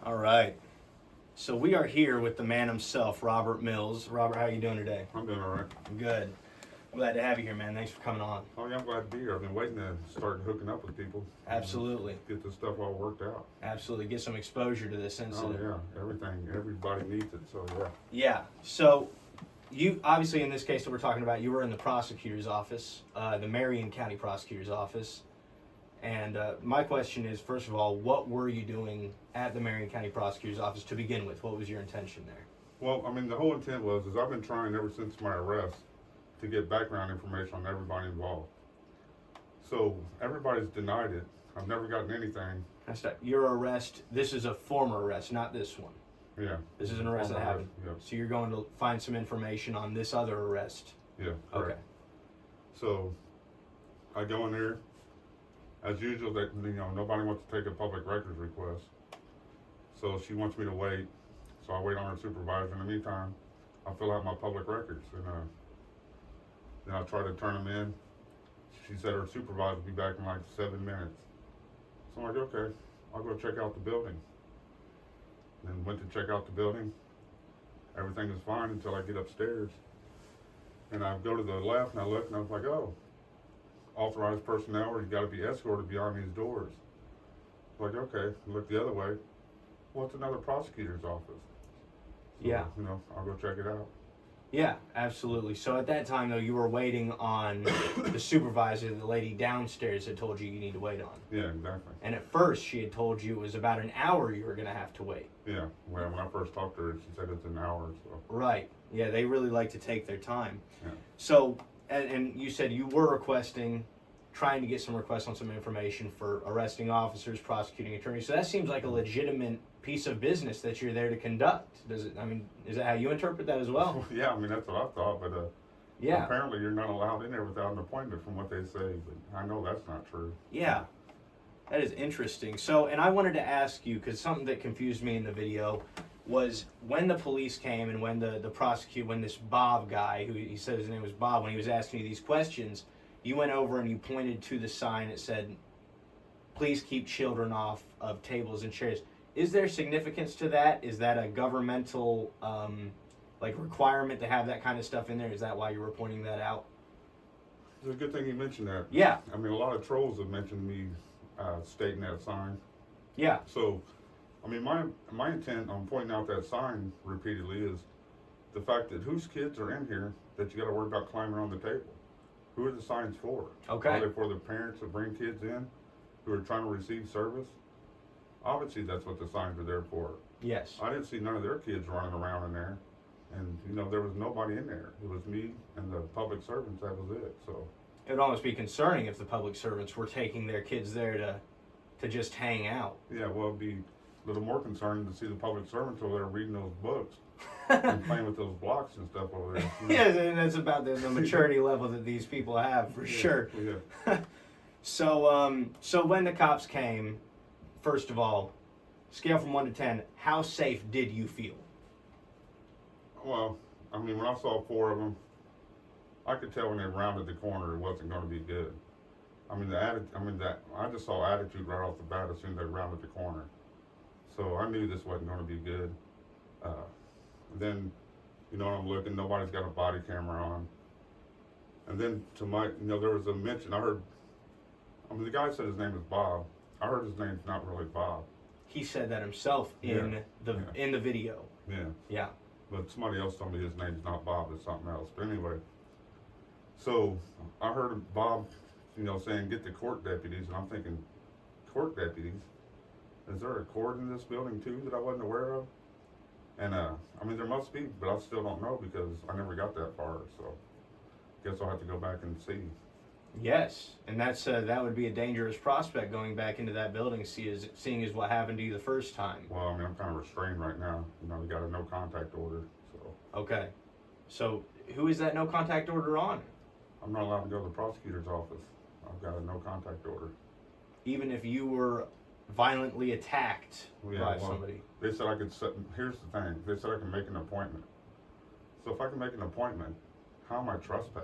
All right. So we are here with the man himself, Robert Mills. Robert, how are you doing today? I'm doing all right. Good. I'm glad to have you here, man. Thanks for coming on. Oh yeah, I'm glad to be here. I've been waiting to start hooking up with people. Absolutely. Get this stuff all worked out. Absolutely. Get some exposure to this Oh incident. yeah, everybody needs it. So yeah. Yeah. So you, obviously in this case that we're talking about, you were in the prosecutor's office, the Marion County prosecutor's office. And my question is, first of all, what were you doing at the Marion County prosecutor's office to begin with? What was your intention there? Well, I mean, the whole intent is I've been trying ever since my arrest to get background information on everybody involved. So everybody's denied it. I've never gotten anything. That's not, your arrest, this is a former arrest, not this one. Yeah. This is an arrest that happened. Yeah. So you're going to find some information on this other arrest. Yeah. Correct. Okay. So I go in there. As usual, that nobody wants to take a public records request. So she wants me to wait. So I wait on her supervisor. In the meantime, I fill out my public records, and then I try to turn them in. She said her supervisor will be back in like 7 minutes. So I'm like, okay, I'll go check out the building. Then went to check out the building. Everything is fine until I get upstairs. And I go to the left and I look and I was like, oh, authorized personnel, or you got to be escorted beyond these doors. Like, okay, look the other way. Well, it's another prosecutor's office. So, Yeah. I'll go check it out. Yeah, absolutely. So at that time, though, you were waiting on the supervisor, the lady downstairs had told you need to wait on. Yeah, exactly. And at first, she had told you it was about an hour you were going to have to wait. Yeah, well, when I first talked to her, she said it's an hour. So. Right. Yeah, they really like to take their time. Yeah. So, and you said you were trying to get some requests on some information for arresting officers, prosecuting attorneys. So that seems like a legitimate piece of business that you're there to conduct. Does it? I mean, is that how you interpret that as well? Yeah, I mean, that's what I thought, but Yeah. apparently you're not allowed in there without an appointment from what they say, but I know that's not true. Yeah. That is interesting. So, and I wanted to ask you, because something that confused me in the video was when the police came and when when this Bob guy, who he said his name was Bob, when he was asking you these questions, you went over and you pointed to the sign that said, please keep children off of tables and chairs. Is there significance to that? Is that a governmental requirement to have that kind of stuff in there? Is that why you were pointing that out? It's a good thing you mentioned that. Yeah. I mean, a lot of trolls have mentioned me stating that sign. Yeah. So, I mean, my intent on pointing out that sign repeatedly is the fact that whose kids are in here that you got to worry about climbing on the table? Who are the signs for? Okay. Are they for the parents that bring kids in who are trying to receive service? Obviously, that's what the signs are there for. Yes. I didn't see none of their kids running around in there. And, there was nobody in there. It was me and the public servants. That was it. So It would almost be concerning if the public servants were taking their kids there to just hang out. yeah, well, it'd be a little more concerning to see the public servants over there reading those books and playing with those blocks and stuff over there. Yeah, and that's about the maturity level that these people have, for sure. Yeah. So when the cops came, first of all, scale from 1 to 10, how safe did you feel? Well, I mean, when I saw 4 of them, I could tell when they rounded the corner it wasn't going to be good. I mean, I just saw attitude right off the bat as soon as they rounded the corner. So I knew this wasn't going to be good. Then, I'm looking, nobody's got a body camera on. And then there was a mention, the guy said his name is Bob. I heard his name's not really Bob. He said that himself in the video. Yeah. Yeah. But somebody else told me his name's not Bob, it's something else. But anyway, so I heard Bob, saying get the court deputies, and I'm thinking, court deputies? Is there a court in this building too that I wasn't aware of? And there must be, but I still don't know because I never got that far. So guess I'll have to go back and see. Yes, and that would be a dangerous prospect going back into that building, seeing as what happened to you the first time. Well, I mean, I'm kind of restrained right now. We got a no contact order, so. Okay, so who is that no contact order on? I'm not allowed to go to the prosecutor's office. I've got a no contact order. Even if you were violently attacked by somebody? They said I could here's the thing, they said I can make an appointment. So if I can make an appointment, how am I trespass?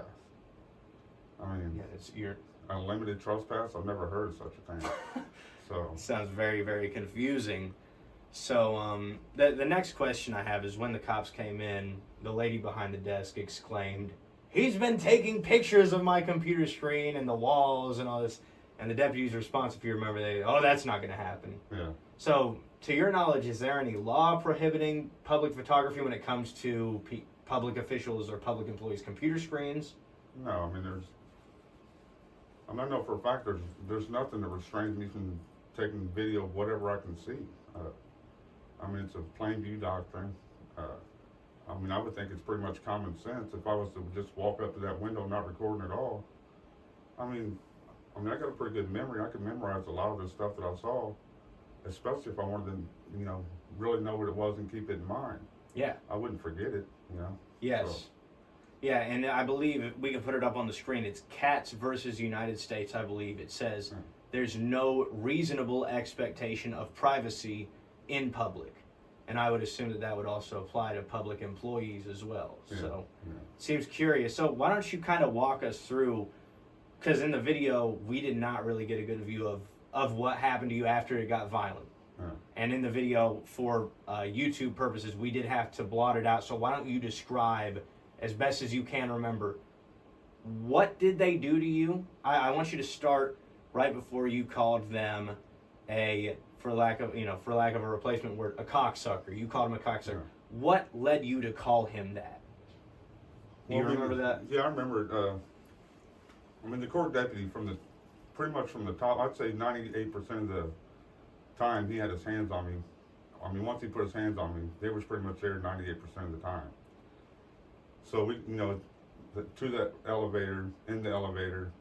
I mean, yeah, unlimited trespass? I've never heard of such a thing. So sounds very, very confusing. So the next question I have is when the cops came in, the lady behind the desk exclaimed, "He's been taking pictures of my computer screen and the walls and all this." And the deputy's response, if you remember, "Oh, that's not going to happen." Yeah. So, to your knowledge, is there any law prohibiting public photography when it comes to public officials or public employees' computer screens? No, I mean, I know for a fact there's nothing that restrains me from taking video of whatever I can see. I mean, it's a plain view doctrine. I mean, I would think it's pretty much common sense if I was to just walk up to that window not recording at all. I mean, I got a pretty good memory. I could memorize a lot of the stuff that I saw, especially if I wanted to, really know what it was and keep it in mind. Yeah. I wouldn't forget it, Yes. So. Yeah, and I believe we can put it up on the screen. It's Katz versus United States, I believe. It says there's no reasonable expectation of privacy in public. And I would assume that would also apply to public employees as well. Yeah. So it seems curious. So why don't you kind of walk us through, because in the video, we did not really get a good view of what happened to you after it got violent. Yeah. And in the video, for YouTube purposes, we did have to blot it out. So why don't you describe, as best as you can remember, what did they do to you? I want you to start right before you called them for lack of a replacement word, a cocksucker. You called him a cocksucker. Yeah. What led you to call him that? Do you remember that? Yeah, I remember it. The court deputy pretty much from the top, I'd say 98% of the time he had his hands on me. Once he put his hands on me, they was pretty much there 98% of the time. So we, to that elevator, in the elevator,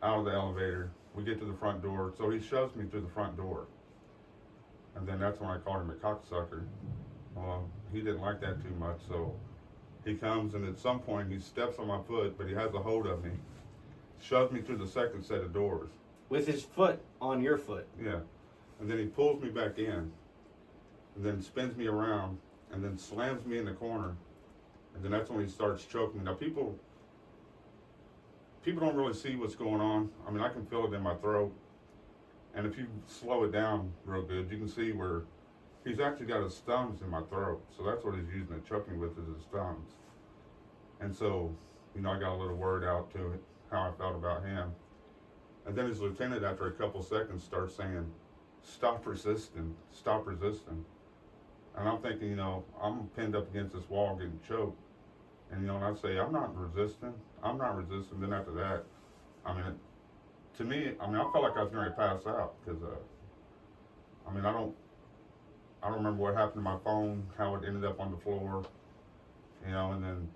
out of the elevator, we get to the front door. So he shoves me through the front door. And then that's when I called him a cocksucker. Well, he didn't like that too much, so he comes and at some point he steps on my foot, but he has a hold of me, shoves me through the second set of doors. With his foot on your foot? Yeah. And then he pulls me back in, and then spins me around, and then slams me in the corner. And then that's when he starts choking. Now people don't really see what's going on. I can feel it in my throat. And if you slow it down real good, you can see where he's actually got his thumbs in my throat. So that's what he's using to choke me with, is his thumbs. And so, I got a little word out to it, how I felt about him. And then his lieutenant, after a couple seconds, starts saying, "Stop resisting, stop resisting." And I'm thinking, I'm pinned up against this wall getting choked. And, and I say, I'm not resisting. Then after that, to me, I felt like I was going to pass out because, I don't remember what happened to my phone, how it ended up on the floor, and then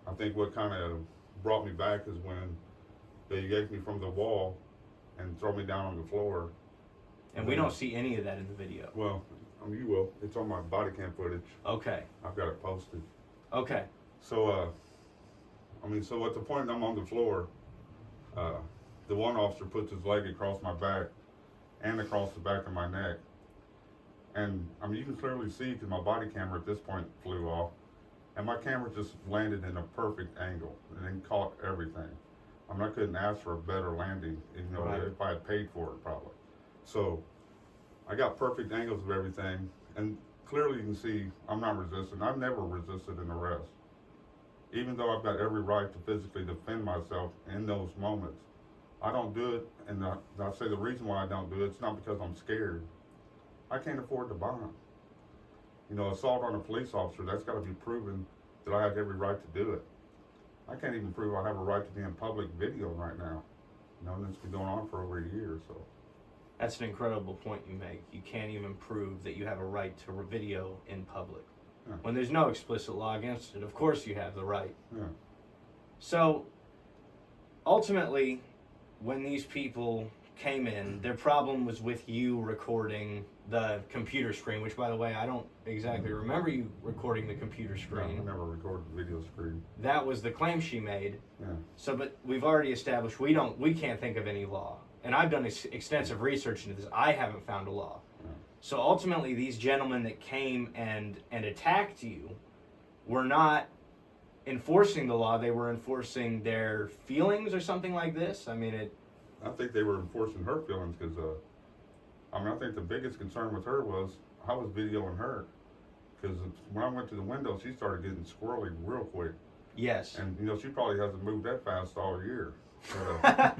I think what kind of brought me back is when they yanked me from the wall and throw me down on the floor. And we don't see any of that in the video. Well, you will. It's on my body cam footage. Okay. I've got it posted. Okay. So, so at the point I'm on the floor, the one officer puts his leg across my back and across the back of my neck. And, you can clearly see because my body camera at this point flew off. And my camera just landed in a perfect angle and then caught everything. I couldn't ask for a better landing, Right. if I had paid for it probably. So, I got perfect angles of everything. And clearly you can see I'm not resisting. I've never resisted an arrest. Even though I've got every right to physically defend myself in those moments, I don't do it. And I'll say the reason why I don't do it, it's not because I'm scared. I can't afford to bond. Assault on a police officer, that's got to be proven that I have every right to do it. I can't even prove I have a right to be in public video right now. And it's been going on for over a year, so. That's an incredible point you make. You can't even prove that you have a right to video in public. Yeah. When there's no explicit law against it, of course you have the right. Yeah. So, ultimately, when these people came in, their problem was with you recording the computer screen, which, by the way, I don't exactly remember you recording the computer screen. No, I never recorded the video screen. That was the claim she made. Yeah. So, but we've already established we can't think of any law. And I've done extensive research into this. I haven't found a law. Yeah. So ultimately, these gentlemen that came and attacked you were not enforcing the law. They were enforcing their feelings or something like this. I think they were enforcing her feelings because, I think the biggest concern with her was I was videoing her because when I went to the window, she started getting squirrely real quick. Yes. And you know, she probably hasn't moved that fast all year. But,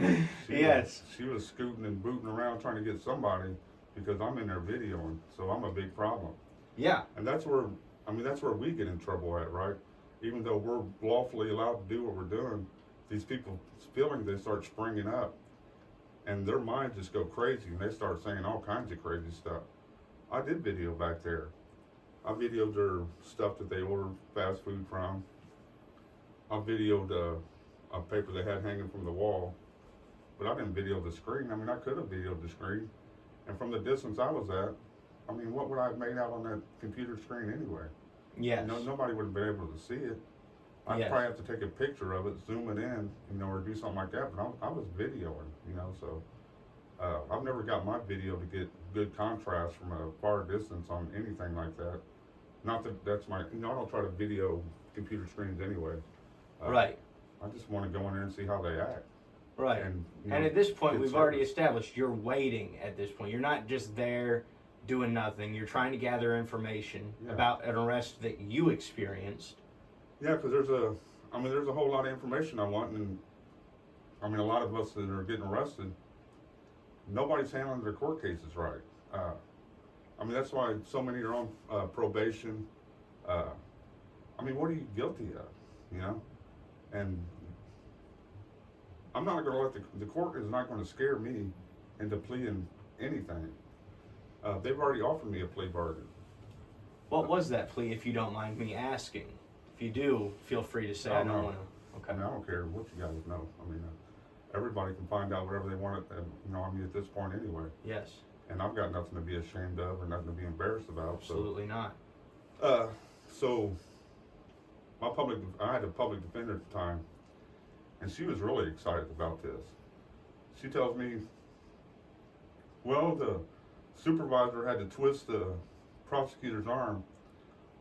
Yes. she was scooting and booting around trying to get somebody because I'm in there videoing, so I'm a big problem. Yeah. And that's where, I mean, that's where we get in trouble at, right? Even though we're lawfully allowed to do what we're doing, these people's feelings, they start springing up. And their minds just go crazy, and they start saying all kinds of crazy stuff. I did video back there. I videoed their stuff that they ordered fast food from. I videoed a paper they had hanging from the wall. But I didn't video the screen. I mean, I could have videoed the screen. And from the distance I was at, I mean, what would I have made out on that computer screen anyway? Yes. You know, nobody would have been able to see it. I'd Yes. probably have to take a picture of it, zoom it in, you know, or do something like that. But I was videoing, you know, so I've never got my video to get good contrast from a far distance on anything like that. Not that that's my, you know, I don't try to video computer screens anyway. Right. I just want to go in there and see how they act. Right. And, you know, And at this point, good we've already service. established you're waiting at this point. You're not just there doing nothing. You're trying to gather information Yeah. about an arrest that you experienced. Yeah, because there's a whole lot of information I want, and I mean, a lot of us that are getting arrested, nobody's handling their court cases right. I mean, that's why so many are on probation. I mean, what are you guilty of, you know? And I'm not going to let the court is not going to scare me into pleading anything. They've already offered me a plea bargain. What was that plea, if you don't mind me asking? If you do, feel free to say. Oh, I don't no. want to. I Okay. mean, I don't care what you guys know. I mean, everybody can find out whatever they want. You know, I mean, at this point anyway. Yes. And I've got nothing to be ashamed of or nothing to be embarrassed about. Absolutely not. So I had a public defender at the time, and she was really excited about this. She tells me, well, the supervisor had to twist the prosecutor's arm,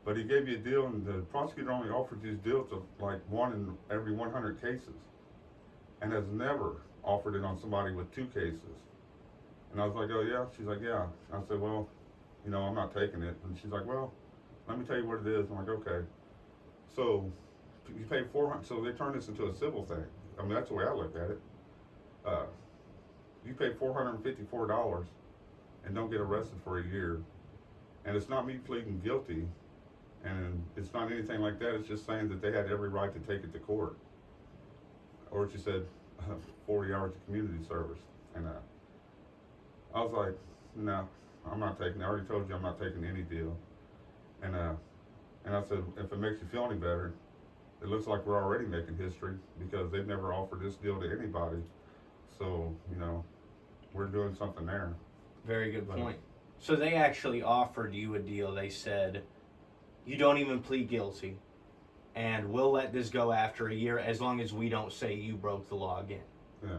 but he gave you a deal, and the prosecutor only offered these deals of like 1 in every 100 cases, and has never offered it on somebody with 2 cases. And I was like, oh yeah? She's like, yeah. I said, well, you know, I'm not taking it. And she's like, well, let me tell you what it is. I'm like, okay. So you pay $400, so they turn this into a civil thing. I mean, that's the way I looked at it. You pay $454 and don't get arrested for a year. And it's not me pleading guilty, and it's not anything like that. It's just saying that they had every right to take it to court. Or she said 40 hours of community service. And I was like, no, I'm not taking it. I already told you I'm not taking any deal. And I said, if it makes you feel any better, it looks like we're already making history because they've never offered this deal to anybody. So, you know, we're doing something there. Very good point. So they actually offered you a deal. They said, you don't even plead guilty, and we'll let this go after a year as long as we don't say you broke the law again. Yeah.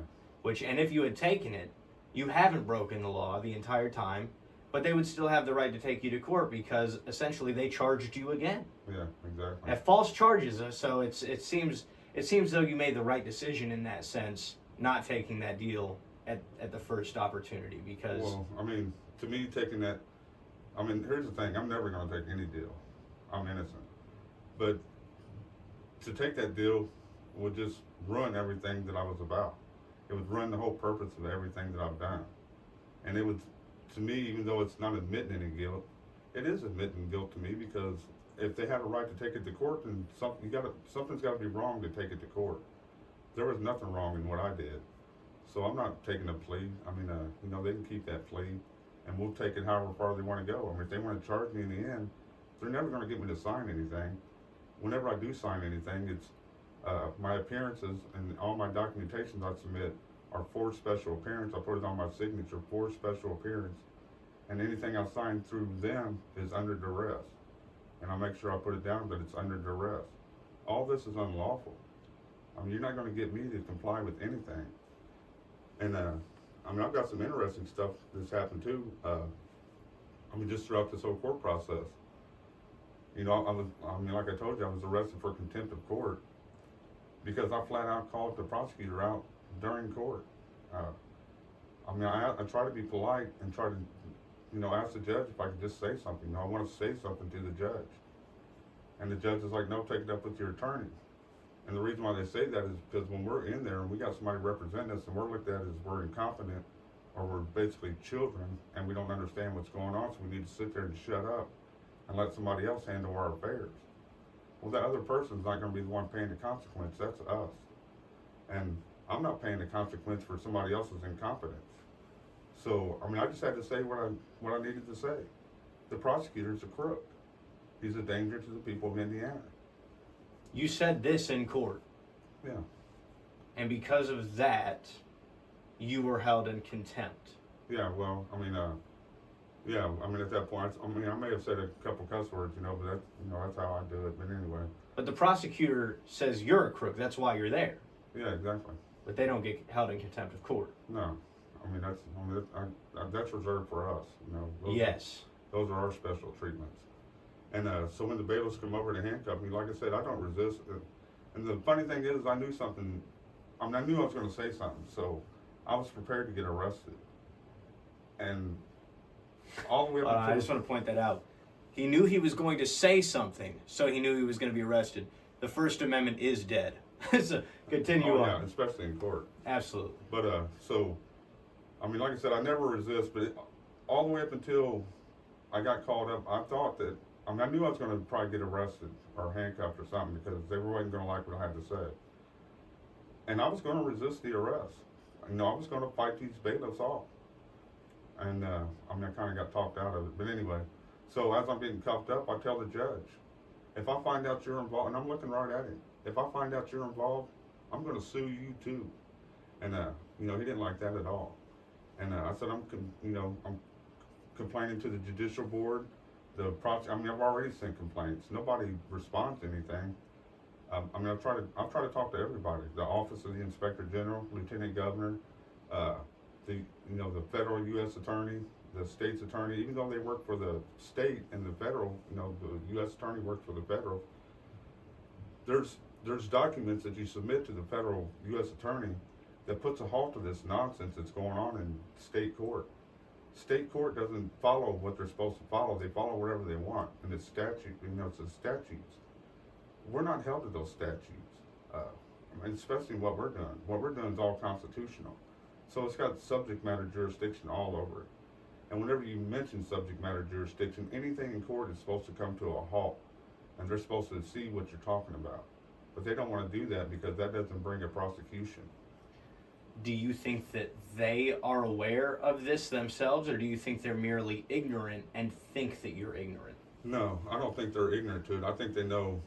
And if you had taken it, you haven't broken the law the entire time, but they would still have the right to take you to court because essentially they charged you again. Yeah, exactly. At false charges. So it seems though you made the right decision in that sense, not taking that deal at the first opportunity because. Well, I mean, to me, taking that, I mean, here's the thing. I'm never going to take any deal. I'm innocent. But to take that deal would just ruin everything that I was about. It would ruin the whole purpose of everything that I've done. And it would, to me, even though it's not admitting any guilt, it is admitting guilt to me because if they had a right to take it to court, then something's got to be wrong to take it to court. There was nothing wrong in what I did. So I'm not taking a plea. I mean, you know, they can keep that plea, and we'll take it however far they want to go. I mean, if they want to charge me in the end, they're never going to get me to sign anything. Whenever I do sign anything, it's my appearances and all my documentations I submit are for special appearance. I put it on my signature for special appearance, and anything I sign through them is under duress. And I make sure I put it down that it's under duress. All this is unlawful. I mean, you're not going to get me to comply with anything. And I mean, I've got some interesting stuff that's happened too. I mean, just throughout this whole court process. You know, I mean, like I told you, I was arrested for contempt of court because I flat out called the prosecutor out during court. I mean, I try to be polite and try to asked the judge if I could just say something. I want to say something to the judge. And the judge is like, no, take it up with your attorney. And the reason why they say that is because when we're in there and we got somebody representing us and we're looked at as we're incompetent or we're basically children and we don't understand what's going on, so we need to sit there and shut up and let somebody else handle our affairs. Well, that other person's not going to be the one paying the consequence. That's us. And I'm not paying the consequence for somebody else's incompetence. So, I just had to say what I needed to say. The prosecutor's a crook. He's a danger to the people of Indiana. You said this in court. Yeah. And because of that, you were held in contempt. Yeah, well, at that point, I may have said a couple cuss words, but that's how I do it. But anyway. But the prosecutor says you're a crook. That's why you're there. Yeah, exactly. But they don't get held in contempt of court. No, that's reserved for us. Yes. Those are our special treatments. And so when the bailiffs come over to handcuff me, like I said, I don't resist. And the funny thing is, I knew something. I knew I was going to say something, so I was prepared to get arrested. And all the way up I just want to point that out. He knew he was going to say something, so he knew he was going to be arrested. The First Amendment is dead. So continue on. Yeah, especially in court. Absolutely. But like I said, I never resist. But all the way up until I got called up, I thought that I knew I was going to probably get arrested or handcuffed or something because they wasn't going to like what I had to say. And I was going to resist the arrest. I was going to fight these bailiffs off. And I kind of got talked out of it. But anyway, so as I'm getting cuffed up, I tell the judge, if I find out you're involved, and I'm looking right at him, if I find out you're involved, I'm going to sue you too. And he didn't like that at all. And I said, I'm complaining to the judicial board. I've already sent complaints. Nobody responds to anything. I've tried to talk to everybody. The Office of the Inspector General, Lieutenant Governor, the federal U.S. Attorney, the state's attorney. Even though they work for the state and the federal, the U.S. Attorney works for the federal. There's documents that you submit to the federal U.S. Attorney that puts a halt to this nonsense that's going on in state court. State court doesn't follow what they're supposed to follow. They follow whatever they want, and it's statute. It's the statutes. We're not held to those statutes, especially what we're doing. What we're doing is all constitutional, so it's got subject matter jurisdiction all over it. And whenever you mention subject matter jurisdiction, anything in court is supposed to come to a halt, and they're supposed to see what you're talking about. But they don't want to do that because that doesn't bring a prosecution. Do you think that they are aware of this themselves, or do you think they're merely ignorant and think that you're ignorant? No, I don't think they're ignorant to it. I think they know.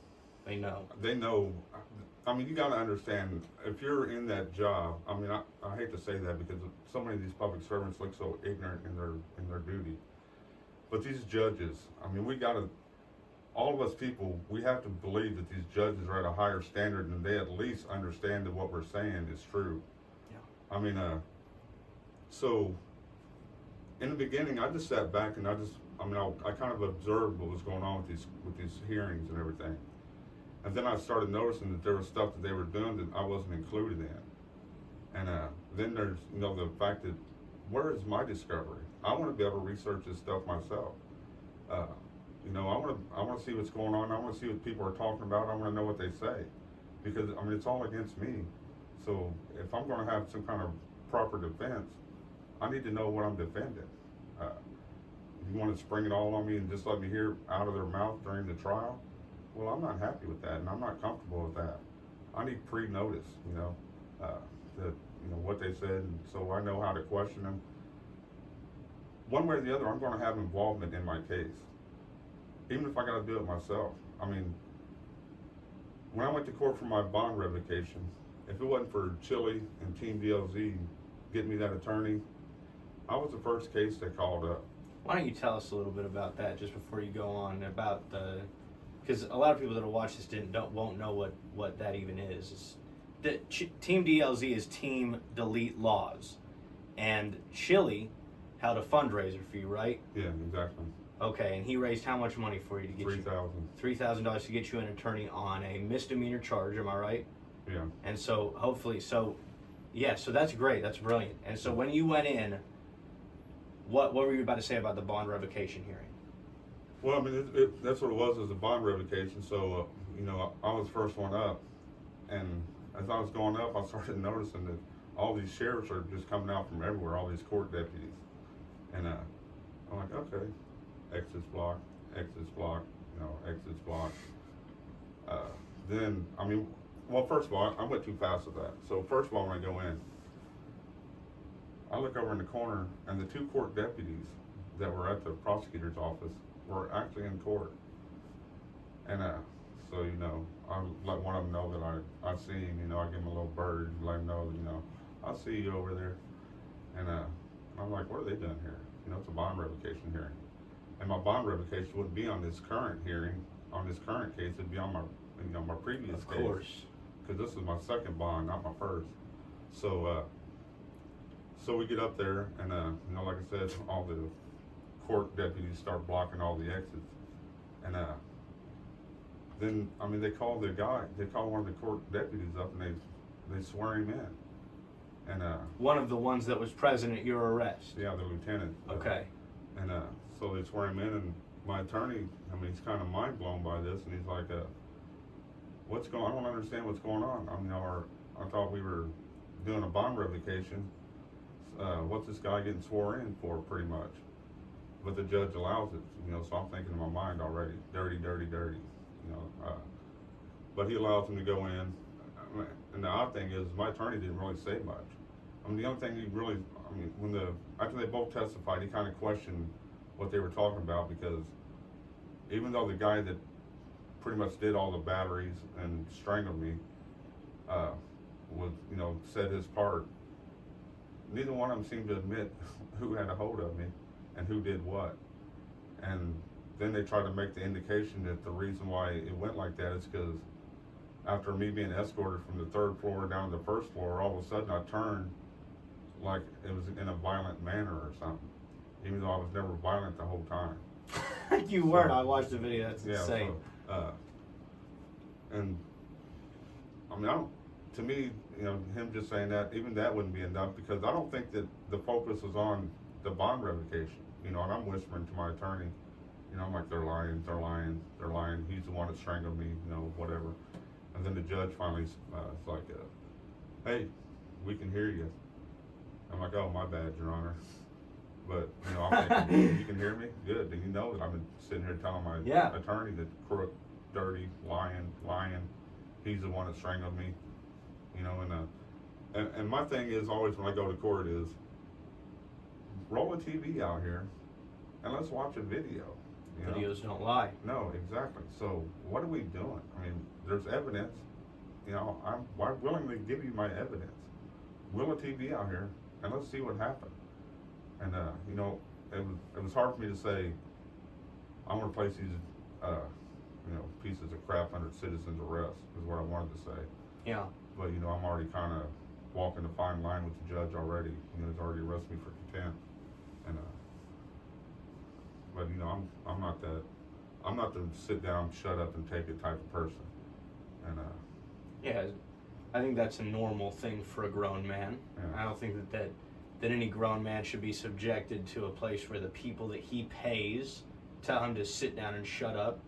They know. They know. You got to understand, if you're in that job, I hate to say that because so many of these public servants look so ignorant in their duty. But these judges, all of us people, we have to believe that these judges are at a higher standard and they at least understand that what we're saying is true. Yeah. So in the beginning, I just sat back and I kind of observed what was going on with these hearings and everything. And then I started noticing that there was stuff that they were doing that I wasn't included in. And then there's, the fact that where is my discovery? I want to be able to research this stuff myself. I want to see what's going on. I want to see what people are talking about. I want to know what they say, because it's all against me. So if I'm going to have some kind of proper defense, I need to know what I'm defending. You want to spring it all on me and just let me hear out of their mouth during the trial? Well, I'm not happy with that, and I'm not comfortable with that. I need pre-notice, what they said, and so I know how to question them. One way or the other, I'm going to have involvement in my case, even if I got to do it myself. When I went to court for my bond revocation, if it wasn't for Chile and Team DLZ getting me that attorney, I was the first case they called up. Why don't you tell us a little bit about that just before you go on, about because a lot of people that will watch this won't know what that even is. Team DLZ is Team Delete Laws, and Chile held a fundraiser for you, right? Yeah, exactly. Okay, and he raised how much money for you to get $3,000 to get you an attorney on a misdemeanor charge? Am I right? Yeah. And so hopefully, so that's great. That's brilliant. And so when you went in, What were you about to say about the bond revocation hearing? Well, I mean, that's what it was a bond revocation. So, I was the first one up. And as I was going up, I started noticing that all these sheriffs are just coming out from everywhere, all these court deputies. And I'm like, okay, exits block, exits block, exits block. Then, first of all, I went too fast with that. So first of all, when I go in, I look over in the corner, and the 2 court deputies that were at the prosecutor's office were actually in court. And so, I let one of them know that I see him, I give him a little bird, let him know that, I see you over there. And I'm like, what are they doing here? It's a bond revocation hearing. And my bond revocation wouldn't be on this current hearing, on this current case, it'd be on my, my previous case. Of course. Because this is my second bond, not my first. So, so we get up there, and, like I said, all the court deputies start blocking all the exits. And, then, they call one of the court deputies up, and they swear him in. And one of the ones that was present at your arrest. Yeah, the lieutenant. Okay. And so they swear him in, and my attorney, he's kind of mind blown by this, and he's like, "What's going? I don't understand what's going on. I thought we were doing a bond revocation. What's this guy getting sworn in for, pretty much?" But the judge allows it, So I'm thinking in my mind already, dirty, dirty, dirty. But he allows him to go in. And the odd thing is, my attorney didn't really say much. The only thing he really, after they both testified, he kind of questioned what they were talking about, because even though the guy that pretty much did all the batteries and strangled me, said his part, neither one of them seemed to admit who had a hold of me and who did what. And then they tried to make the indication that the reason why it went like that is because after me being escorted from the 3rd floor down to the 1st floor, all of a sudden I turned like it was in a violent manner or something, even though I was never violent the whole time. You weren't. I watched the video. That's insane. So, and to me, him just saying that, even that wouldn't be enough, because I don't think that the focus was on the bond revocation. And I'm whispering to my attorney, I'm like, they're lying, they're lying, they're lying. He's the one that strangled me, whatever. And then the judge finally is like, hey, we can hear you. I'm like, oh, my bad, Your Honor. But, I'm thinking, you can hear me? Good. And that I've been sitting here telling my attorney that crook, dirty, lying. He's the one that strangled me. And my thing is always when I go to court is, roll a TV out here and let's watch a video. Videos don't lie. No, exactly. So what are we doing? There's evidence. I'm willing to give you my evidence. Roll a TV out here and let's see what happened. And it was hard for me to say, I'm going to place these pieces of crap under citizen's arrest, is what I wanted to say. Yeah. But I'm already kind of walking the fine line with the judge already. He's already arrested me for contempt. And but I'm not that. I'm not the sit down, shut up, and take it type of person. And yeah, I think that's a normal thing for a grown man. Yeah. I don't think that any grown man should be subjected to a place where the people that he pays tell him to sit down and shut up.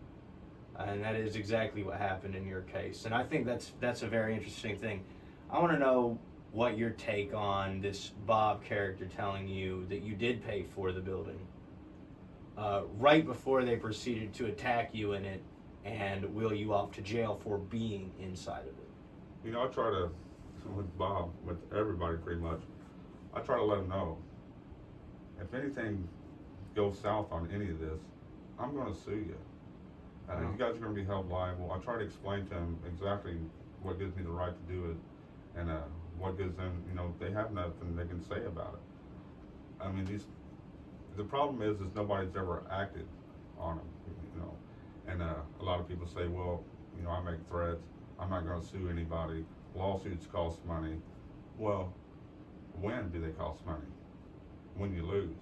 And that is exactly what happened in your case. And I think that's a very interesting thing. I want to know what your take on this Bob character telling you that you did pay for the building right before they proceeded to attack you in it and wheel you off to jail for being inside of it. I try to, with Bob, with everybody pretty much, I try to let them know, if anything goes south on any of this, I'm going to sue you. You guys are going to be held liable. I try to explain to them exactly what gives me the right to do it, and what gives them, they have nothing they can say about it. The problem is nobody's ever acted on them, and a lot of people say, well, I make threats, I'm not going to sue anybody, lawsuits cost money. Well, when do they cost money? When you lose.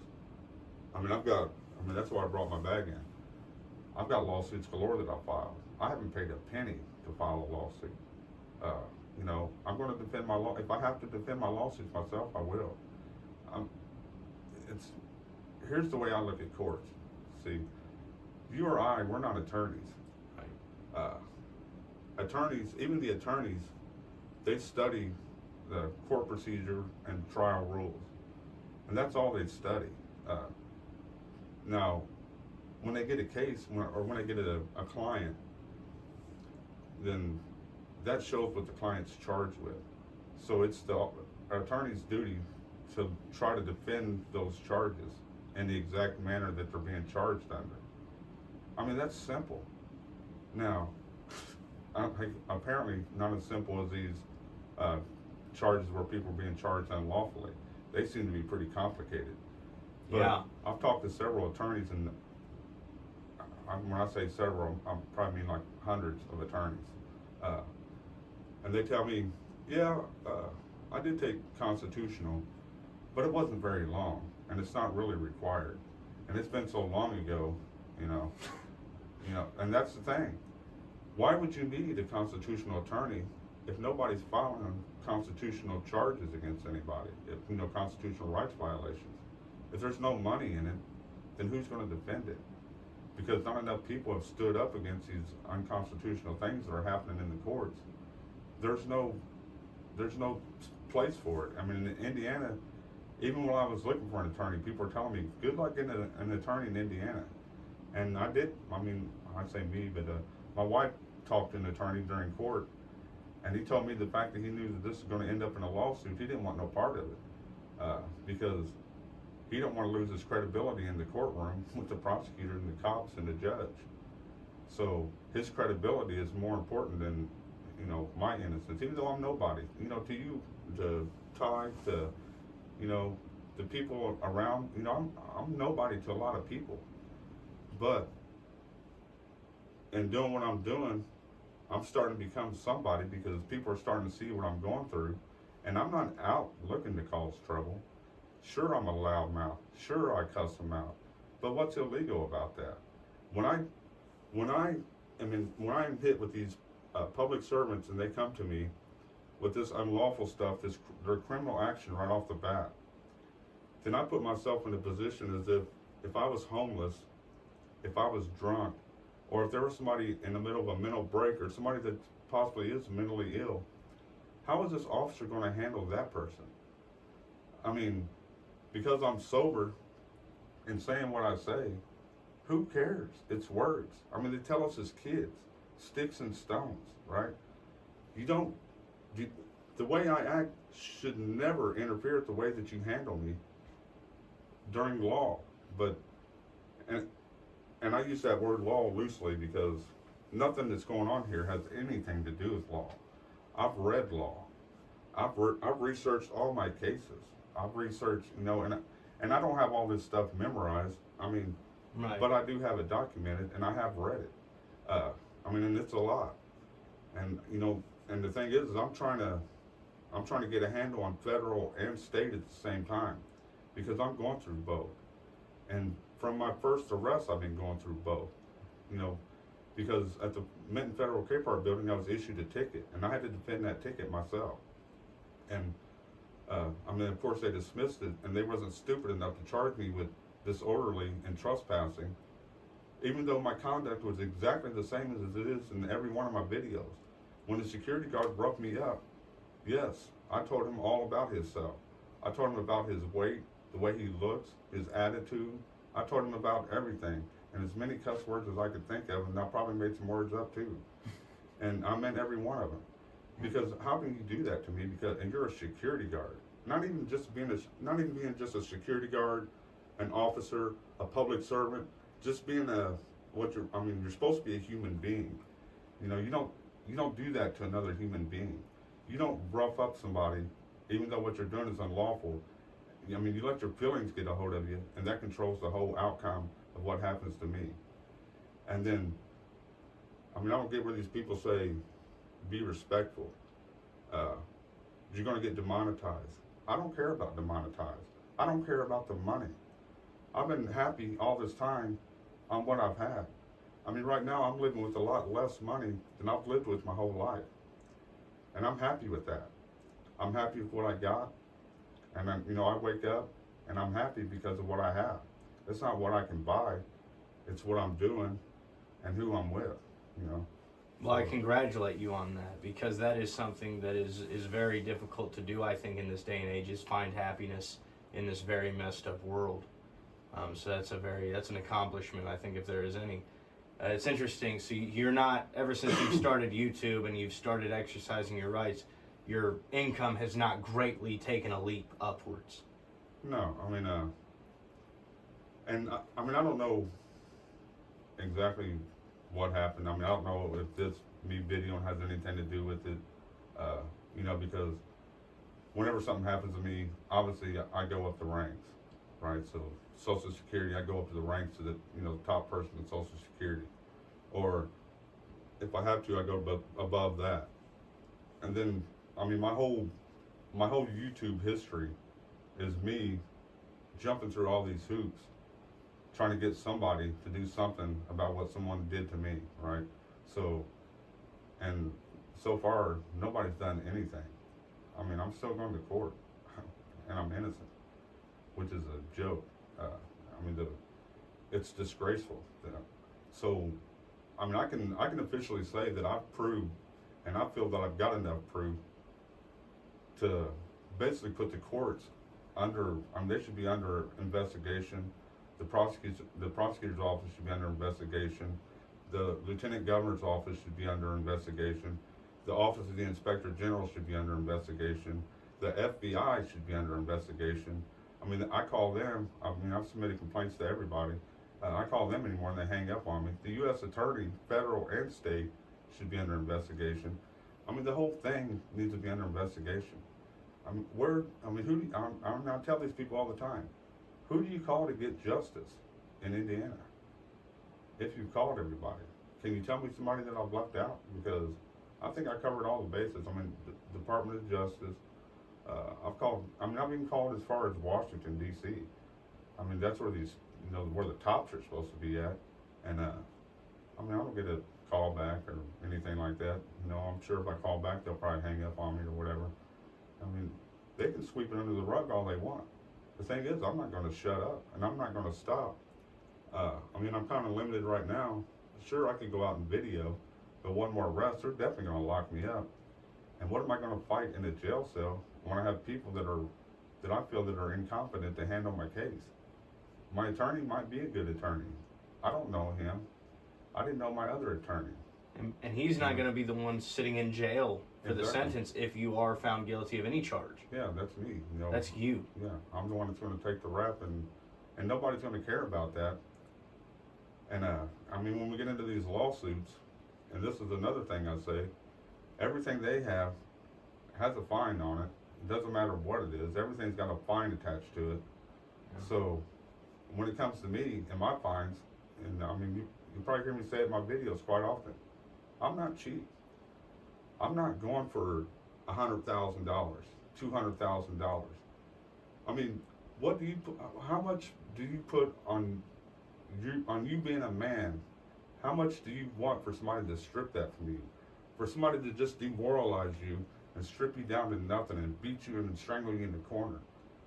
That's why I brought my bag in. I've got lawsuits galore that I filed. I haven't paid a penny to file a lawsuit. I'm going to defend my law. If I have to defend my lawsuits myself, I will. here's the way I look at courts. See, you or I, we're not attorneys. Right. Attorneys, even the attorneys, they study the court procedure and trial rules, and that's all they study. Now, when they get a case, or when they get a client, then that shows what the client's charged with. So it's the attorney's duty to try to defend those charges in the exact manner that they're being charged under. I mean, that's simple. Now, apparently not as simple as these charges where people are being charged unlawfully. They seem to be pretty complicated. But Yeah. I've talked to several attorneys, and when I say several, I probably mean like hundreds of attorneys. And they tell me, yeah, I did take constitutional, but it wasn't very long, and it's not really required. And it's been so long ago, you know, and that's the thing. Why would you need a constitutional attorney if nobody's filing constitutional charges against anybody? If, constitutional rights violations. If there's no money in it, then who's going to defend it? Because not enough people have stood up against these unconstitutional things that are happening in the courts. There's no place for it. I mean, in Indiana, even when I was looking for an attorney, people were telling me, good luck getting an attorney in Indiana. And I did. I mean, I say me, but my wife talked to an attorney during court, and he told me the fact that he knew that this was going to end up in a lawsuit, he didn't want no part of it, because he don't want to lose his credibility in the courtroom with the prosecutor and the cops and the judge. So his credibility is more important than, my innocence, even though I'm nobody. To you, to Ty, to, the people around, I'm nobody to a lot of people. But in doing what I'm doing, I'm starting to become somebody because people are starting to see what I'm going through. And I'm not out looking to cause trouble. Sure, I'm a loudmouth. Sure, I cuss them out. But what's illegal about that? When I'm hit with these public servants and they come to me with this unlawful stuff, their criminal action right off the bat, then I put myself in a position as if I was homeless, if I was drunk, or if there was somebody in the middle of a mental break or somebody that possibly is mentally ill, how is this officer going to handle that person? I mean, because I'm sober and saying what I say, who cares? It's words. I mean, they tell us as kids, sticks and stones, right? The way I act should never interfere with the way that you handle me during law. And I use that word law loosely because nothing that's going on here has anything to do with law. I've read law. I've researched all my cases. I've researched, and I don't have all this stuff memorized. I mean, right. But I do have it documented, and I have read it. And it's a lot. And and the thing is I'm trying to get a handle on federal and state at the same time, because I'm going through both. And from my first arrest, I've been going through both. Because at the Minton Federal K-Park building, I was issued a ticket, and I had to defend that ticket myself. And of course, they dismissed it, and they wasn't stupid enough to charge me with disorderly and trespassing, even though my conduct was exactly the same as it is in every one of my videos. When the security guard broke me up, yes, I told him all about himself. I told him about his weight, the way he looks, his attitude. I told him about everything, and as many cuss words as I could think of, and I probably made some words up too. And I meant every one of them. Because how can you do that to me? And you're a security guard. Not even being just a security guard, an officer, a public servant, just being you're supposed to be a human being. You don't do that to another human being. You don't rough up somebody, even though what you're doing is unlawful. You let your feelings get a hold of you, and that controls the whole outcome of what happens to me. And then, I don't get where these people say, be respectful. You're going to get demonetized. I don't care about demonetized. I don't care about the money. I've been happy all this time on what I've had. Right now I'm living with a lot less money than I've lived with my whole life. And I'm happy with that. I'm happy with what I got. And I wake up and I'm happy because of what I have. It's not what I can buy. It's what I'm doing and who I'm with, you know. Well, I congratulate you on that, because that is something that is very difficult to do, I think, in this day and age, is find happiness in this very messed up world. So that's an accomplishment, I think, if there is any. It's interesting. So you're not, ever since you've started YouTube and you've started exercising your rights, your income has not greatly taken a leap upwards. No, I mean, I mean, I don't know exactly what happened. I mean, I don't know if this me videoing has anything to do with it, you know, because whenever something happens to me, obviously I go up the ranks, right? So Social Security, I go up to the ranks to the, you know, top person in Social Security, or if I have to, I go above that. And then, I mean, my whole YouTube history is me jumping through all these hoops, trying to get somebody to do something about what someone did to me, right? So, and so far, nobody's done anything. I mean, I'm still going to court, and I'm innocent, which is a joke. I mean, it's disgraceful. So, I mean, I can officially say that I've proved, and I feel that I've got enough proof to basically put the courts under. I mean, they should be under investigation. The prosecutor's office should be under investigation. The lieutenant governor's office should be under investigation. The office of the inspector general should be under investigation. The FBI should be under investigation. I mean, I call them. I mean, I've submitted complaints to everybody. I call them anymore and they hang up on me. The U.S. attorney, federal and state, should be under investigation. I mean, the whole thing needs to be under investigation. I mean, I tell these people all the time, who do you call to get justice in Indiana? If you've called everybody, can you tell me somebody that I've left out? Because I think I covered all the bases. I mean, the Department of Justice. I've even called as far as Washington, D.C. I mean, that's where these, you know, where the tops are supposed to be at. And, I mean, I don't get a call back or anything like that. You know, I'm sure if I call back, they'll probably hang up on me or whatever. I mean, they can sweep it under the rug all they want. The thing is, I'm not going to shut up, and I'm not going to stop. I mean, I'm kind of limited right now. Sure, I could go out and video, but one more arrest, they're definitely going to lock me up. And what am I going to fight in a jail cell when I have people that I feel that are incompetent to handle my case? My attorney might be a good attorney. I don't know him. I didn't know my other attorney. And he's not going to be the one sitting in jail for the Exactly. sentence if you are found guilty of any charge. Yeah, that's me. You know, That's you. Yeah, I'm the one that's going to take the rap, and nobody's going to care about that. And I mean, when we get into these lawsuits, and this is another thing I say, everything they have has a fine on it. It doesn't matter what it is. Everything's got a fine attached to it. Yeah. So when it comes to me and my fines, and I mean, you probably hear me say it in my videos quite often, I'm not cheap. I'm not going for $100,000, $200,000. I mean, what do you? How much do you put on you being a man? How much do you want for somebody to strip that from you? For somebody to just demoralize you and strip you down to nothing and beat you and strangle you in the corner?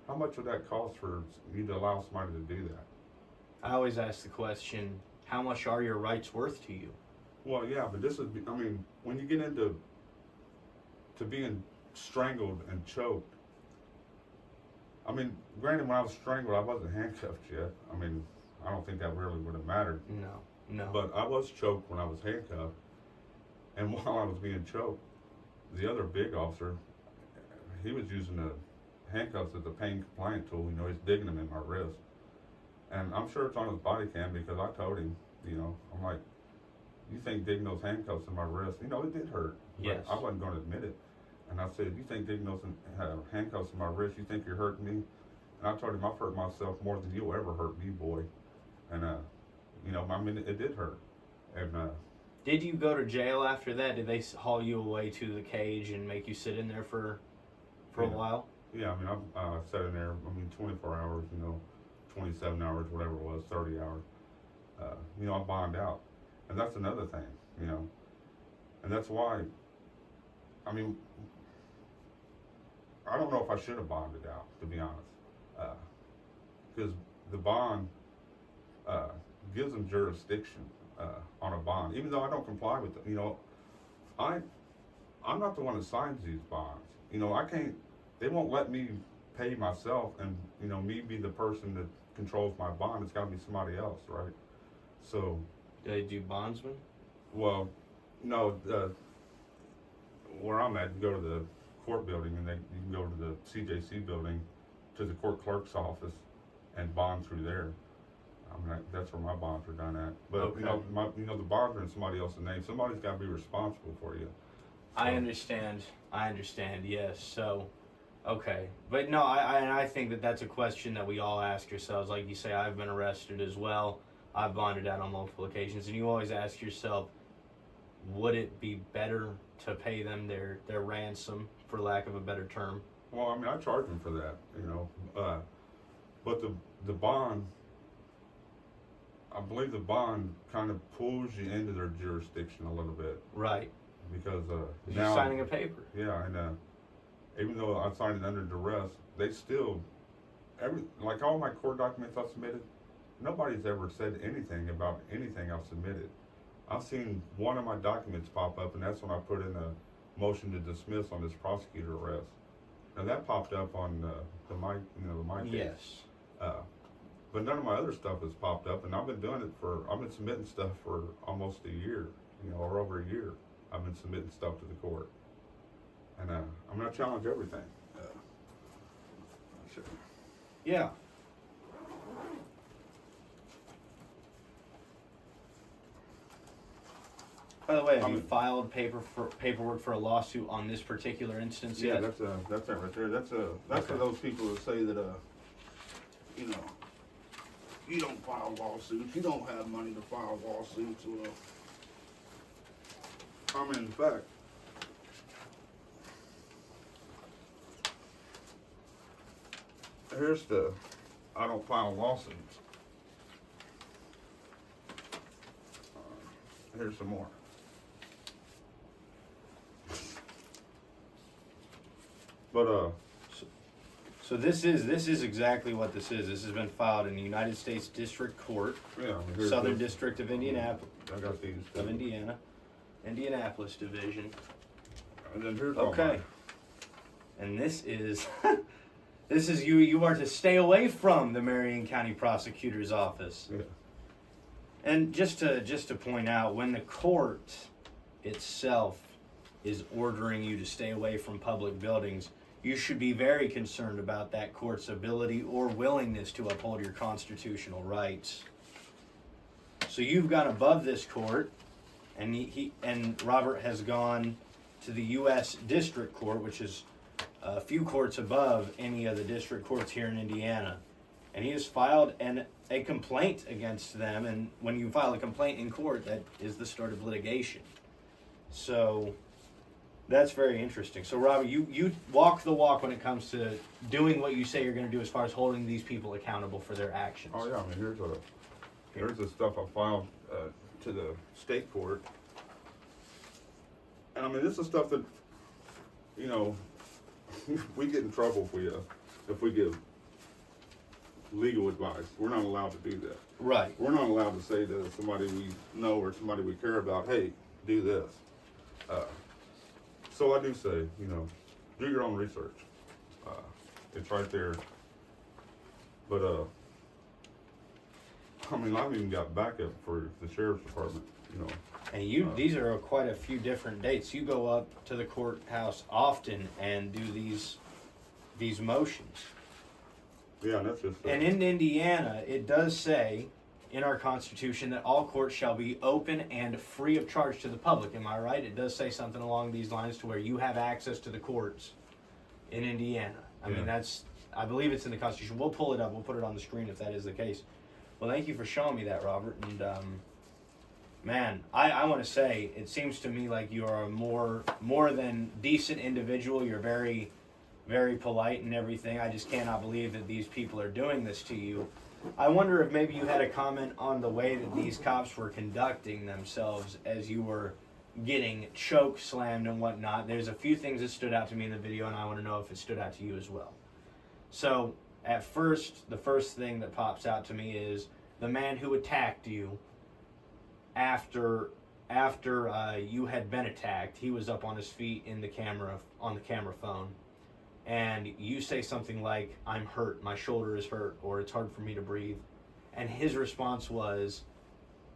How much would that cost for you to allow somebody to do that? I always ask the question, how much are your rights worth to you? Well, yeah, but this is, I mean, when you get into being strangled and choked, I mean, granted, when I was strangled, I wasn't handcuffed yet. I mean, I don't think that really would have mattered. No. But I was choked when I was handcuffed. And while I was being choked, the other big officer, he was using the handcuffs as a pain compliant tool. You know, he's digging them in my wrist. And I'm sure it's on his body cam because I told him, you know, I'm like, you think digging those handcuffs in my wrist, you know, it did hurt. Yes. I wasn't going to admit it. And I said, you think digging those handcuffs in my wrist, you think you're hurting me? And I told him, I've hurt myself more than you'll ever hurt me, boy. And, you know, I mean, it did hurt. And, Did you go to jail after that? Did they haul you away to the cage and make you sit in there for a while? Yeah, I mean, I sat in there, 24 hours, you know, 27 hours, whatever it was, 30 hours. You know, I bond out. And that's another thing, you know. And that's why, I mean, I don't know if I should have bonded out, to be honest. Because the bond gives them jurisdiction on a bond, even though I don't comply with it. I'm not the one that signs these bonds. I can't. They won't let me pay myself, and me be the person that controls my bond. It's got to be somebody else, right? So. Do they do bondsman? Well, no. Where I'm at, you go to the court building, and you can go to the CJC building, to the court clerk's office, and bond through there. That's where my bonds are done at. But Okay. the bonds are in somebody else's name. Somebody's got to be responsible for you. I understand. Yes. So, okay, but no, I think that that's a question that we all ask ourselves. Like you say, I've been arrested as well. I've bonded out on multiple occasions, and you always ask yourself, would it be better to pay them their ransom, for lack of a better term? Well, I charge them for that, but the bond, I believe the bond kind of pulls you into their jurisdiction a little bit. Right. Because you're signing a paper. Yeah, and even though I signed it under duress, they still, like all my court documents I submitted, nobody's ever said anything about anything I've submitted. I've seen one of my documents pop up, and that's when I put in a motion to dismiss on this prosecutor arrest. Now that popped up on the my case. Yes. But none of my other stuff has popped up, and I've been submitting stuff for almost a year, or over a year. I've been submitting stuff to the court, and I'm gonna challenge everything. Sure. Yeah. By the way, have you filed paperwork for a lawsuit on this particular instance Yeah, yet? that's it right there. That's for those people that say that you don't file lawsuits. You don't have money to file lawsuits. In fact, here's I don't file lawsuits. Here's some more. But So this is exactly what this is. This has been filed in the United States District Court, yeah, Southern District of Indianapolis, I got these of Indiana, Indianapolis Division. And then here's Okay. And this is this is you are to stay away from the Marion County Prosecutor's Office. Yeah. And just to point out, when the court itself is ordering you to stay away from public buildings, you should be very concerned about that court's ability or willingness to uphold your constitutional rights. So you've gone above this court, and Robert has gone to the U.S. District Court, which is a few courts above any of the district courts here in Indiana. And he has filed a complaint against them, and when you file a complaint in court, that is the start of litigation. So that's very interesting. So Robert, you walk the walk when it comes to doing what you say you're going to do as far as holding these people accountable for their actions. Oh yeah, here's the stuff I filed to the state court, and this is stuff that we get in trouble if we give legal advice. We're not allowed to do that. Right. We're not allowed to say to somebody we know or somebody we care about, hey, do this. So I do say, do your own research. It's right there. But I've even got backup for the sheriff's department. And these are quite a few different dates. You go up to the courthouse often and do these motions. Yeah, and that's just. And in Indiana, it does say in our Constitution that all courts shall be open and free of charge to the public. Am I right? It does say something along these lines to where you have access to the courts in Indiana. I believe it's in the Constitution. We'll pull it up. We'll put it on the screen if that is the case. Well, thank you for showing me that, Robert. And man, I want to say it seems to me like you are a more than decent individual. You're very, very polite and everything. I just cannot believe that these people are doing this to you. I wonder if maybe you had a comment on the way that these cops were conducting themselves as you were getting choke slammed and whatnot. There's a few things that stood out to me in the video, and I want to know if it stood out to you as well. So, at first, the first thing that pops out to me is the man who attacked you after you had been attacked, he was up on his feet on the camera phone, and you say something like, "I'm hurt, my shoulder is hurt, or it's hard for me to breathe," and his response was,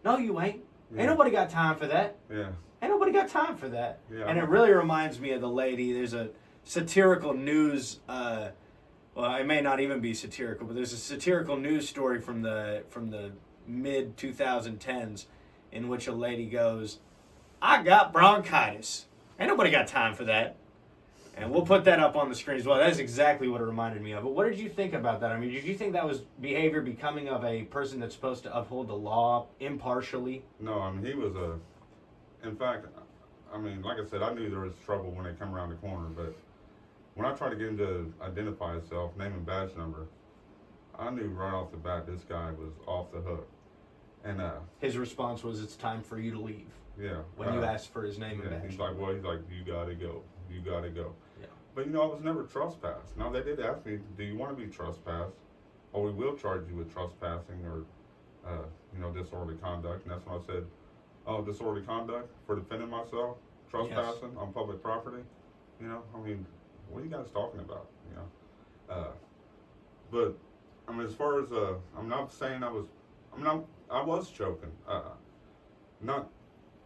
"No, you ain't. Yeah. Ain't nobody got time for that. Yeah. Ain't nobody got time for that." Yeah. And it really reminds me of the lady. There's a satirical news. Well, it may not even be satirical, but there's a satirical news story from the mid 2010s in which a lady goes, "I got bronchitis. Ain't nobody got time for that." And we'll put that up on the screen as well. That is exactly what it reminded me of. But what did you think about that? I mean, did you think that was behavior becoming of a person that's supposed to uphold the law impartially? No, I mean, he was in fact, I mean, like I said, I knew there was trouble when they come around the corner, but when I tried to get him to identify himself, name and badge number, I knew right off the bat this guy was off the hook. And his response was, "It's time for you to leave." Yeah. When you asked for his name and badge. He's like, you gotta go. You gotta go. Yeah. But I was never trespassed. Now they did ask me, "Do you want to be trespassed? Or we will charge you with trespassing or disorderly conduct." And that's when I said, "Oh, disorderly conduct for defending myself, trespassing on public property." I mean, what are you guys talking about? But I mean, as far as I'm not saying I was choking.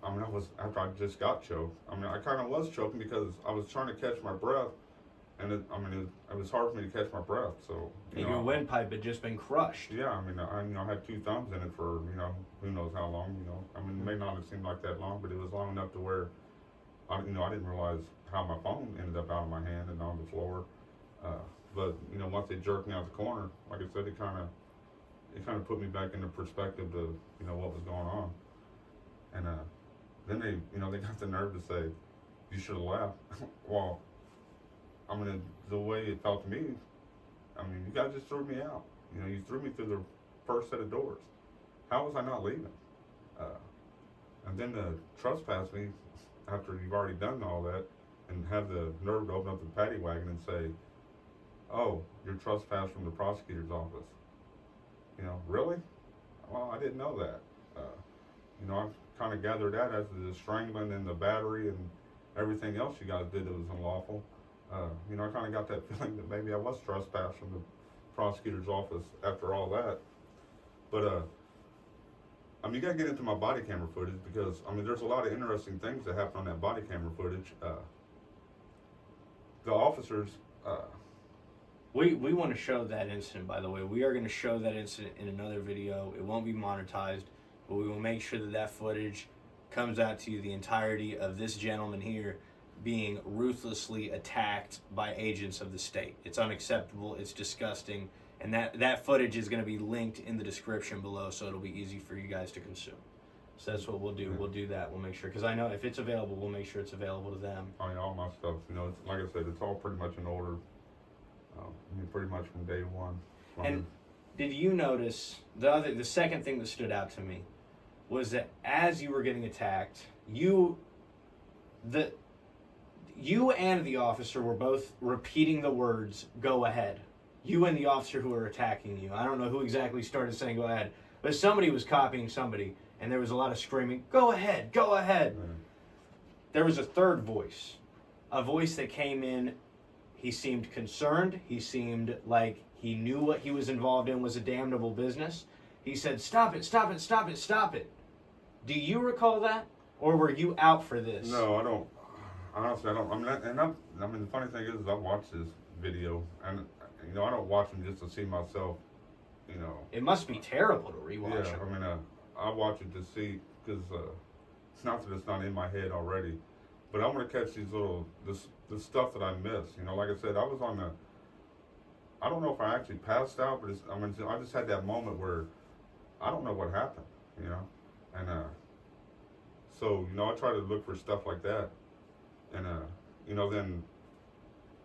I was after I just got choked. I mean, I kind of was choking because I was trying to catch my breath, and it was hard for me to catch my breath. So your windpipe had just been crushed. Yeah, I mean, I had 2 thumbs in it for who knows how long. I mean, it may not have seemed like that long, but it was long enough to where I didn't realize how my phone ended up out of my hand and on the floor. But once they jerked me out the corner, like I said, it kind of put me back into perspective to what was going on. And then they got the nerve to say, "You should have left." Well, I mean, the way it felt to me, I mean, you guys just threw me out. You threw me through the first set of doors. How was I not leaving? And then to trespass me after you've already done all that, and have the nerve to open up the paddy wagon and say, "Oh, you're trespassed from the prosecutor's office." Really? Well, I didn't know that. I've kind of gathered that as the strangling and the battery and everything else you guys did that was unlawful. I kind of got that feeling that maybe I was trespassed from the prosecutor's office after all that. But, I mean, you got to get into my body camera footage because, I mean, there's a lot of interesting things that happen on that body camera footage. The officers... We want to show that incident, by the way. We are going to show that incident in another video. It won't be monetized, but we will make sure that footage comes out to you, the entirety of this gentleman here being ruthlessly attacked by agents of the state. It's unacceptable. It's disgusting. And that footage is going to be linked in the description below, so it'll be easy for you guys to consume. So that's what we'll do. We'll do that. We'll make sure, because I know if it's available, we'll make sure it's available to them. I mean, all my stuff, it's, like I said, it's all pretty much in order. I mean, pretty much from day one. And did you notice the second thing that stood out to me was that as you were getting attacked, you and the officer were both repeating the words, "Go ahead." You and the officer who were attacking you. I don't know who exactly started saying "go ahead," but somebody was copying somebody, and there was a lot of screaming, "Go ahead, go ahead." Yeah. There was a third voice, a voice that came in. He seemed concerned. He seemed like he knew what he was involved in was a damnable business. He said, "Stop it, stop it, stop it, stop it." Do you recall that? Or were you out for this? No, I don't. Honestly, I don't. I mean, the funny thing is I watched this video, and I don't watch them just to see myself. It must be terrible to rewatch Yeah, them. I mean, I watch it to see because it's not that it's not in my head already, but I want to catch these the stuff that I miss. Like I said, I was on the. I don't know if I actually passed out, but I just had that moment where I don't know what happened. And so I try to look for stuff like that, and then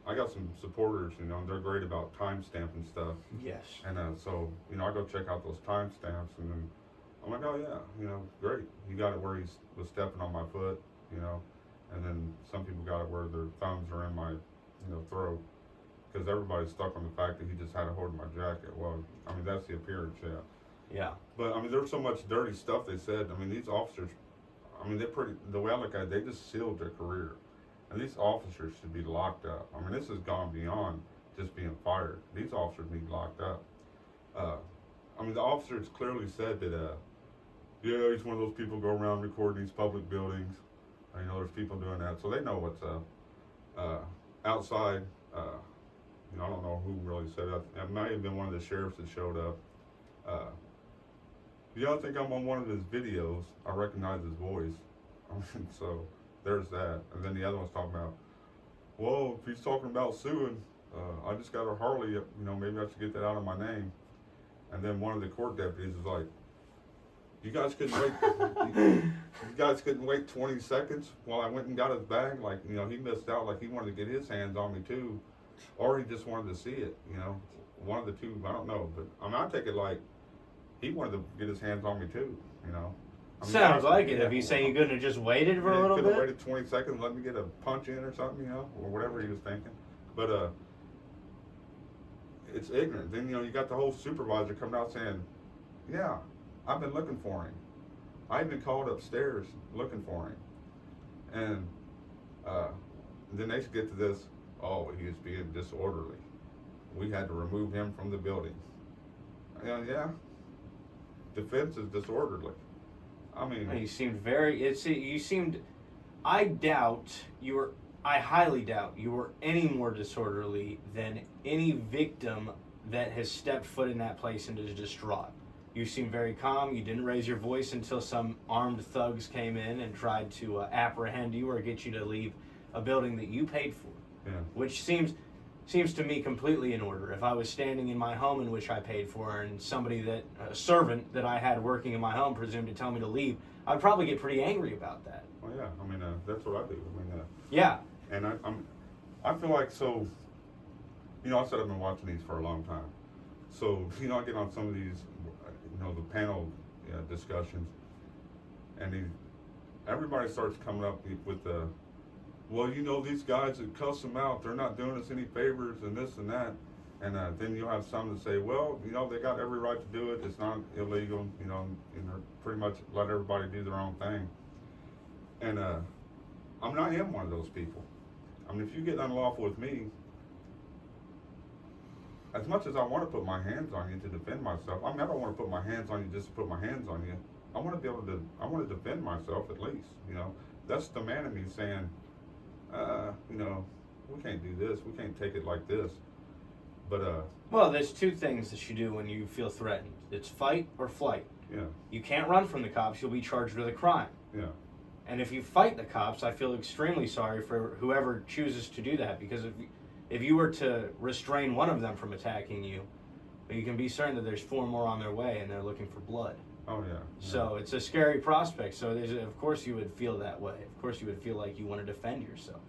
I got some supporters. They're great about timestamp and stuff. Yes. And so I go check out those timestamps, and then I'm like, oh yeah, great. You got it where he was stepping on my foot, and then some people got it where their thumbs are in my throat, because everybody's stuck on the fact that he just had a hold of my jacket. Well, I mean, that's the appearance, yeah. Yeah. But I mean, there's so much dirty stuff they said. I mean, these officers, I mean, they're pretty. The way I look at it, they just sealed their career, and these officers should be locked up. I mean, this has gone beyond just being fired. These officers need locked up. I mean, the officers clearly said that, yeah, he's one of those people go around recording these public buildings. You know, there's people doing that, so they know what's up. Outside, you know, I don't know who really said that. It might have been one of the sheriffs that showed up. You don't think I'm on one of his videos? I recognize his voice. So there's that. And then the other one's talking about, well, if he's talking about suing, I just got a Harley. You know, maybe I should get that out of my name. And then one of the court deputies is like, you guys couldn't wait. You guys couldn't wait 20 seconds while I went and got his bag. Like, you know, he missed out. Like he wanted to get his hands on me too, or he just wanted to see it. You know, one of the two. I don't know, but I mean, I take it like he wanted to get his hands on me too. You know. I mean, Sounds like it. If he's saying you couldn't have just waited for a little could have bit. waited 20 seconds, let me get a punch in or something, you know, or whatever he was thinking. But it's ignorant. Then, you know, you got the whole supervisor coming out saying, yeah, I've been looking for him. I even called upstairs looking for him. And then they get to this, oh, he was being disorderly. We had to remove him from the building. Yeah, defense is disorderly. I mean, You seemed very. You seemed. I highly doubt you were any more disorderly than any victim that has stepped foot in that place and is distraught. You seemed very calm. You didn't raise your voice until some armed thugs came in and tried to apprehend you or get you to leave a building that you paid for. yeah. Which seems to me completely in order. If I was standing in my home in which I paid for, and a servant that I had working in my home presumed to tell me to leave, I'd probably get pretty angry about that. Well, yeah. I mean, that's what I do. I mean, Yeah. and I feel like, so, you know, I said I've been watching these for a long time. So, you know, I get on some of these, you know, the panel discussions, and everybody starts coming up with the, well, you know, these guys that cuss them out, they're not doing us any favors and this and that. And then you'll have some that say, well, you know, they got every right to do it. It's not illegal, you know, and they're pretty much let everybody do their own thing. And I am one of those people. I mean, if you get unlawful with me, as much as I want to put my hands on you to defend myself, I mean, I don't want to put my hands on you just to put my hands on you. I want to be able to, I want to defend myself at least, you know. That's the man in me saying, you know, we can't do this. We can't take it like this. But, well, there's two things that you do when you feel threatened. It's fight or flight. yeah, You can't run from the cops. You'll be charged with a crime. yeah, And if you fight the cops, I feel extremely sorry for whoever chooses to do that, because if you were to restrain one of them from attacking you, you can be certain that there's 4 more on their way and they're looking for blood. oh, yeah. So it's a scary prospect. So of course you would feel that way. Of course you would feel like you want to defend yourself.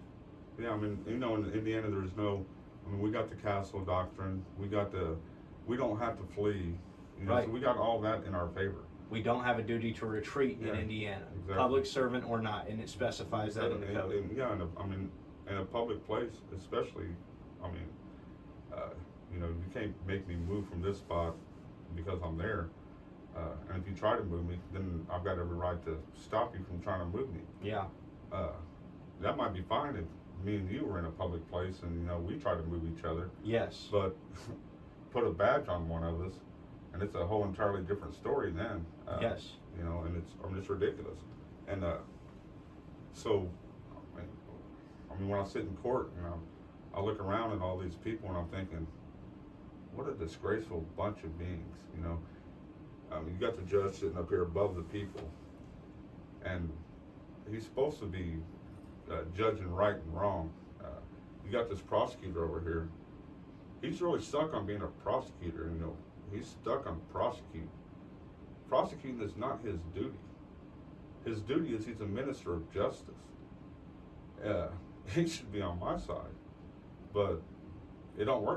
Yeah, I mean, you know, in Indiana, there's no, I mean, we got the castle doctrine. We don't have to flee. You know, Right. So we got all that in our favor. We don't have a duty to retreat in Indiana, exactly. Public servant or not, and it specifies that in the code. In a public place, especially, I mean, you know, you can't make me move from this spot because I'm there. And if you try to move me, then I've got every right to stop you from trying to move me. Yeah. That might be fine if me and you were in a public place and, you know, we try to move each other. Yes. But put a badge on one of us, and it's a whole entirely different story then. Yes. You know, and it's ridiculous. And so, I mean, when I sit in court, you know, I look around at all these people and I'm thinking, what a disgraceful bunch of beings, you know. I mean, you got the judge sitting up here above the people, and he's supposed to be judging right and wrong. You got this prosecutor over here. He's really stuck on being a prosecutor, you know. He's stuck on prosecuting. Prosecuting is not his duty. His duty is he's a minister of justice. He should be on my side, but it don't work.